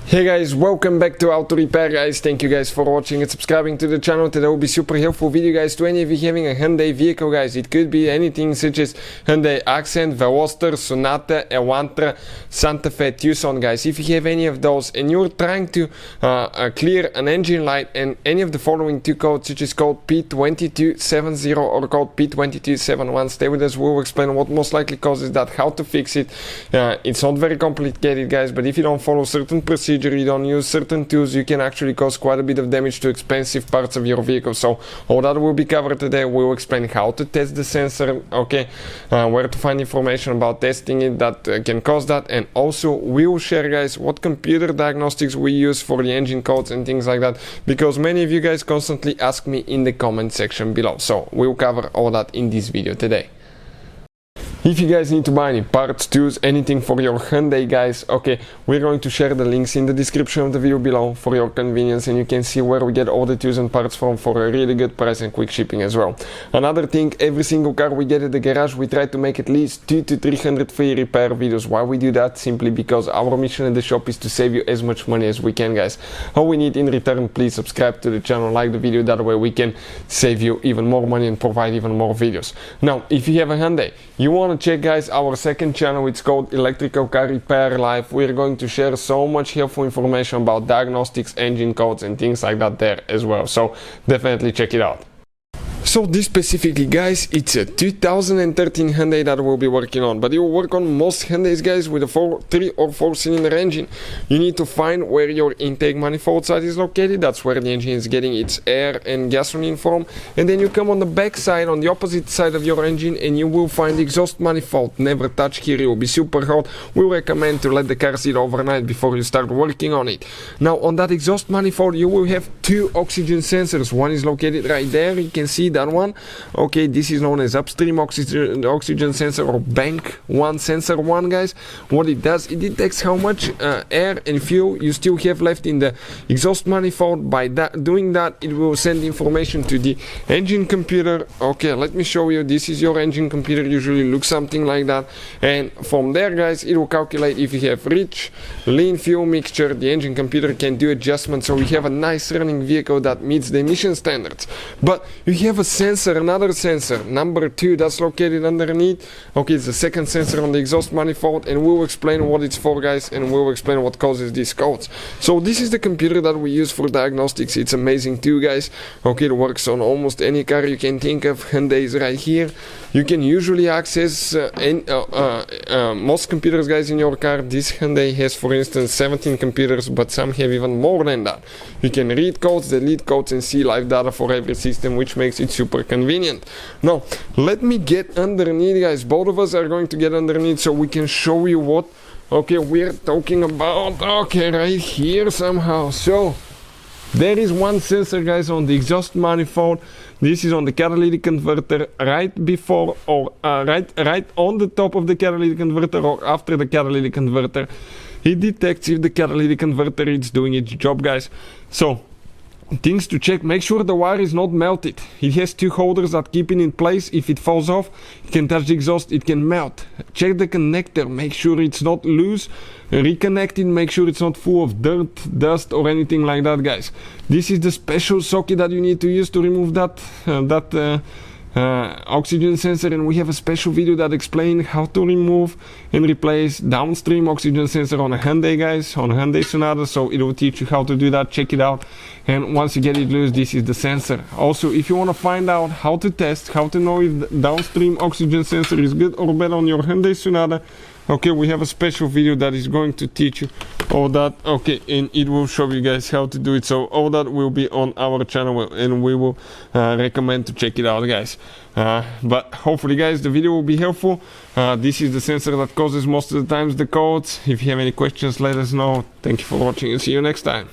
Hey guys, welcome back to Auto Repair guys. Thank you guys for watching and subscribing to the channel. Today will be super helpful video guys to any of you having a Hyundai vehicle guys. It could be anything such as Hyundai Accent, Veloster, Sonata, Elantra, Santa Fe, Tucson guys. If you have any of those and you're trying to clear an engine light and any of the following two codes such as code P2270 or code P2271, stay with us. We'll explain what most likely causes that, how to fix it. It's not very complicated guys, but if you don't follow certain procedures, you don't use certain tools, you can actually cause quite a bit of damage to expensive parts of your vehicle. So all that will be covered today. We'll explain how to test the sensor, okay, where to find information about testing it that can cause that, and also we will share guys what computer diagnostics we use for the engine codes and things like that, because many of you guys constantly ask me in the comment section below. So we'll cover all that in this video today. If you guys need to buy any parts, tools, anything for your Hyundai guys, okay, we're going to share the links in the description of the video below for your convenience, and you can see where we get all the tools and parts from for a really good price and quick shipping as well. Another thing, every single car we get at the garage, we try to make at least 200 to 300 free repair videos. Why we do that? Simply because our mission at the shop is to save you as much money as we can guys. All we need in return, please subscribe to the channel, like the video, that way we can save you even more money and provide even more videos. Now, if you have a Hyundai, you want to check guys our second channel. It's called Electrical Car Repair Live. We're going to share so much helpful information about diagnostics, engine codes and things like that there as well, so definitely check it out. So this specifically guys, it's a 2013 Hyundai that we'll be working on, but you will work on most Hyundais guys with a 3 or 4 cylinder engine. You need to find where your intake manifold side is located. That's where the engine is getting its air and gasoline from, and then you come on the back side, on the opposite side of your engine, and you will find the exhaust manifold. Never touch here, it will be super hot. We recommend to let the car sit overnight before you start working on it. Now on that exhaust manifold you will have 2 oxygen sensors. One is located right there, you can see that one. Okay, this is known as upstream oxygen sensor, or bank 1 sensor 1 guys. What it does, it detects how much air and fuel you still have left in the exhaust manifold. By doing that, it will send information to the engine computer. Okay, let me show you. This is your engine computer, usually looks something like that, and from there guys it will calculate if you have rich, lean fuel mixture. The engine computer can do adjustments so you have a nice running vehicle that meets the emission standards. But you have a sensor, another sensor, number 2, that's located underneath. Okay, it's the second sensor on the exhaust manifold, and we'll explain what it's for guys, and we'll explain what causes these codes. So this is the computer that we use for diagnostics. It's amazing too guys. Okay, it works on almost any car you can think of. Hyundai is right here. You can usually access most computers guys in your car. This Hyundai has for instance 17 computers, but some have even more than that. You can read codes, delete codes, and see live data for every system, which makes it super convenient. Now let me get underneath guys. Both of us are going to get underneath so we can show you what we're talking about. Okay, right here somehow. So there is one sensor guys on the exhaust manifold. This is on the catalytic converter, right before or right on the top of the catalytic converter or after the catalytic converter. It detects if the catalytic converter is doing its job guys. So things to check: make sure the wire is not melted. It has 2 holders that keep it in place. If it falls off, it can touch the exhaust, it can melt. Check the connector, make sure it's not loose. Reconnect it, make sure it's not full of dirt, dust or anything like that guys. This is the special socket that you need to use to remove that oxygen sensor, and we have a special video that explains how to remove and replace downstream oxygen sensor on a Hyundai guys, on a Hyundai Sonata. So it will teach you how to do that. Check it out, and once you get it loose, this is the sensor. Also, if you want to find out how to test, how to know if the downstream oxygen sensor is good or bad on your Hyundai Sonata, okay, we have a special video that is going to teach you all that. Okay, and it will show you guys how to do it. So all that will be on our channel, and we will recommend to check it out guys. But hopefully guys the video will be helpful. This is the sensor that causes most of the times the codes. If you have any questions, let us know. Thank you for watching and see you next time.